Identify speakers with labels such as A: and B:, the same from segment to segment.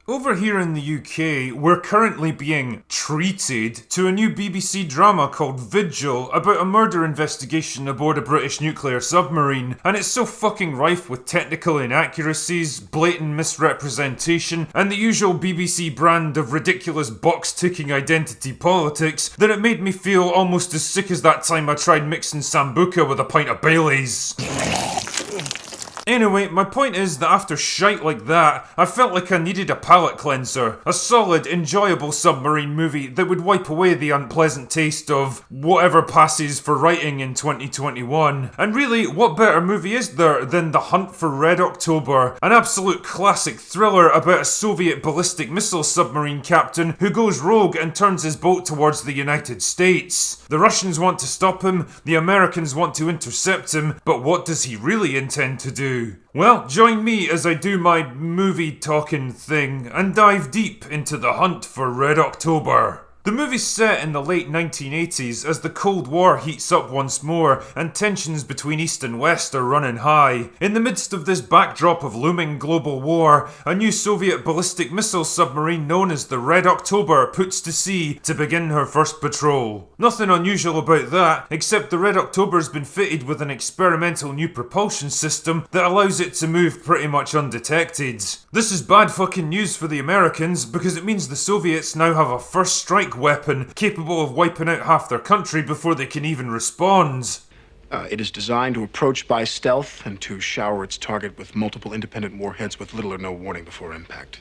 A: Over here in the UK, we're currently being treated to a new BBC drama called Vigil about a murder investigation aboard a British nuclear submarine, and it's so fucking rife with technical inaccuracies, blatant misrepresentation, and the usual BBC brand of ridiculous box-ticking identity politics that it made me feel almost as sick as that time I tried mixing Sambuca with a pint of Baileys. Anyway, my point is that after shite like that, I felt like I needed a palate cleanser. A solid, enjoyable submarine movie that would wipe away the unpleasant taste of whatever passes for writing in 2021. And really, what better movie is there than The Hunt for Red October? An absolute classic thriller about a Soviet ballistic missile submarine captain who goes rogue and turns his boat towards the United States. The Russians want to stop him, the Americans want to intercept him, but what does he really intend to do? Well, join me as I do my movie talking thing and dive deep into The Hunt for Red October. The movie's set in the late 1980s as the Cold War heats up once more and tensions between East and West are running high. In the midst of this backdrop of looming global war, a new Soviet ballistic missile submarine known as the Red October puts to sea to begin her first patrol. Nothing unusual about that, except the Red October's been fitted with an experimental new propulsion system that allows it to move pretty much undetected. This is bad fucking news for the Americans because it means the Soviets now have a first strike weapon capable of wiping out half their country before they can even respond.
B: It is designed to approach by stealth and to shower its target with multiple independent warheads with little or no warning before impact.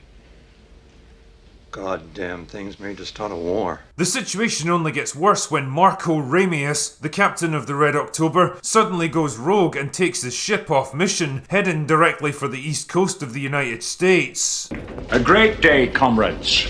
C: Goddamn thing's made to start a war.
A: The situation only gets worse when Marco Ramius, the captain of the Red October, suddenly goes rogue and takes his ship off mission, heading directly for the east coast of the United States.
D: A great day, comrades.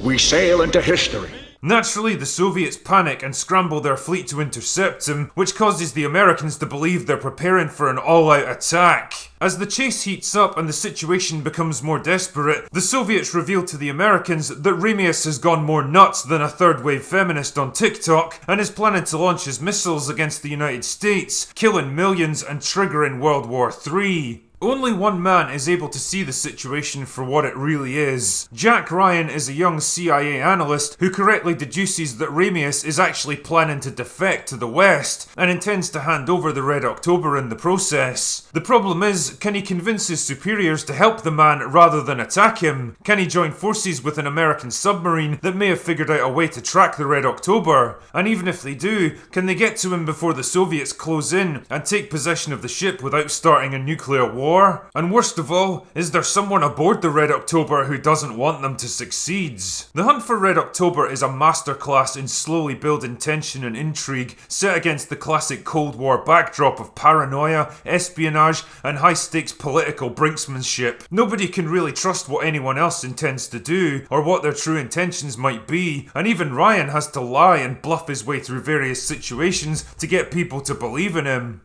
D: We sail into history.
A: Naturally, the Soviets panic and scramble their fleet to intercept him, which causes the Americans to believe they're preparing for an all-out attack. As the chase heats up and the situation becomes more desperate, the Soviets reveal to the Americans that Ramius has gone more nuts than a third-wave feminist on TikTok and is planning to launch his missiles against the United States, killing millions and triggering World War III. Only one man is able to see the situation for what it really is. Jack Ryan is a young CIA analyst who correctly deduces that Ramius is actually planning to defect to the West and intends to hand over the Red October in the process. The problem is, can he convince his superiors to help the man rather than attack him? Can he join forces with an American submarine that may have figured out a way to track the Red October? And even if they do, can they get to him before the Soviets close in and take possession of the ship without starting a nuclear war? And worst of all, is there someone aboard the Red October who doesn't want them to succeed? The Hunt for Red October is a masterclass in slowly building tension and intrigue set against the classic Cold War backdrop of paranoia, espionage, and high-stakes political brinksmanship. Nobody can really trust what anyone else intends to do, or what their true intentions might be, and even Ryan has to lie and bluff his way through various situations to get people to believe in him.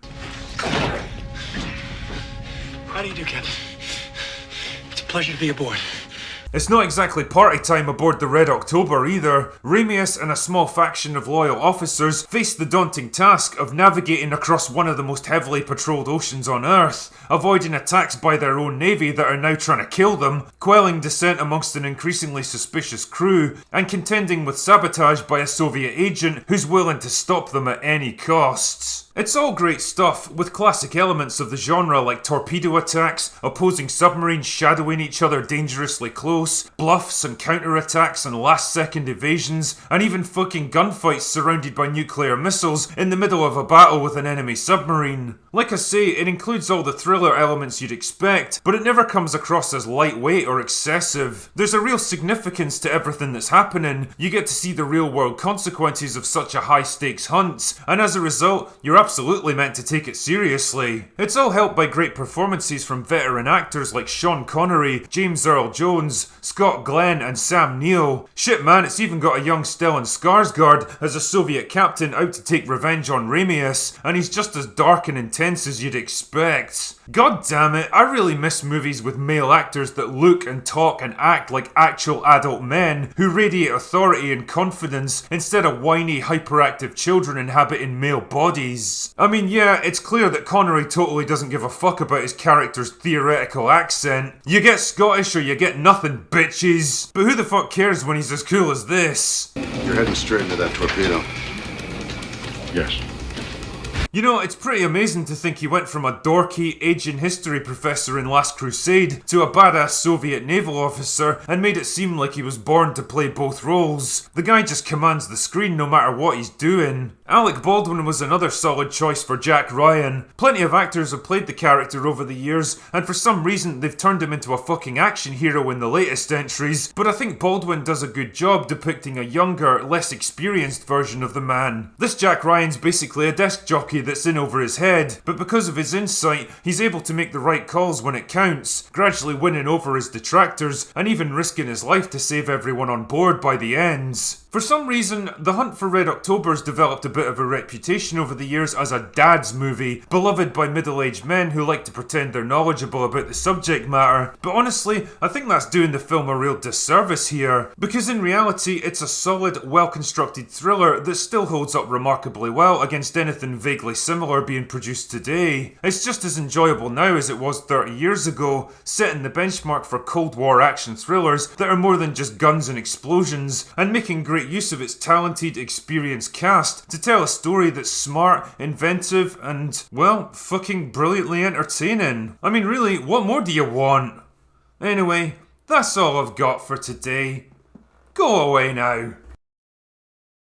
E: How do you do, Captain? It's a pleasure to be aboard.
A: It's not exactly party time aboard the Red October either. Ramius and a small faction of loyal officers face the daunting task of navigating across one of the most heavily patrolled oceans on Earth, avoiding attacks by their own navy that are now trying to kill them, quelling dissent amongst an increasingly suspicious crew, and contending with sabotage by a Soviet agent who's willing to stop them at any costs. It's all great stuff, with classic elements of the genre like torpedo attacks, opposing submarines shadowing each other dangerously close, bluffs and counterattacks and last-second evasions, and even fucking gunfights surrounded by nuclear missiles in the middle of a battle with an enemy submarine. Like I say, it includes all the thriller elements you'd expect, but it never comes across as lightweight or excessive. There's a real significance to everything that's happening. You get to see the real-world consequences of such a high-stakes hunt, and as a result, you're absolutely meant to take it seriously. It's all helped by great performances from veteran actors like Sean Connery, James Earl Jones, Scott Glenn and Sam Neill. Shit man, it's even got a young Stellan Skarsgård as a Soviet captain out to take revenge on Ramius, and he's just as dark and intense as you'd expect. God damn it, I really miss movies with male actors that look and talk and act like actual adult men who radiate authority and confidence instead of whiny, hyperactive children inhabiting male bodies. I mean, yeah, it's clear that Connery totally doesn't give a fuck about his character's theoretical accent. You get Scottish or you get nothing, bitches. But who the fuck cares when he's as cool as this?
F: You're heading straight into that torpedo.
D: Yes.
A: You know, it's pretty amazing to think he went from a dorky Asian history professor in Last Crusade to a badass Soviet naval officer and made it seem like he was born to play both roles. The guy just commands the screen no matter what he's doing. Alec Baldwin was another solid choice for Jack Ryan. Plenty of actors have played the character over the years, and for some reason they've turned him into a fucking action hero in the latest entries, but I think Baldwin does a good job depicting a younger, less experienced version of the man. This Jack Ryan's basically a desk jockey that's in over his head, but because of his insight, he's able to make the right calls when it counts, gradually winning over his detractors, and even risking his life to save everyone on board by the ends. For some reason, The Hunt for Red October's developed a bit of a reputation over the years as a dad's movie, beloved by middle-aged men who like to pretend they're knowledgeable about the subject matter. But honestly, I think that's doing the film a real disservice here, because in reality, it's a solid, well-constructed thriller that still holds up remarkably well against anything vaguely similar being produced today. It's just as enjoyable now as it was 30 years ago, setting the benchmark for Cold War action thrillers that are more than just guns and explosions, and making great use of its talented, experienced cast to tell a story that's smart, inventive, and, well, fucking brilliantly entertaining. I mean, really, what more do you want? Anyway, that's all I've got for today. Go away now.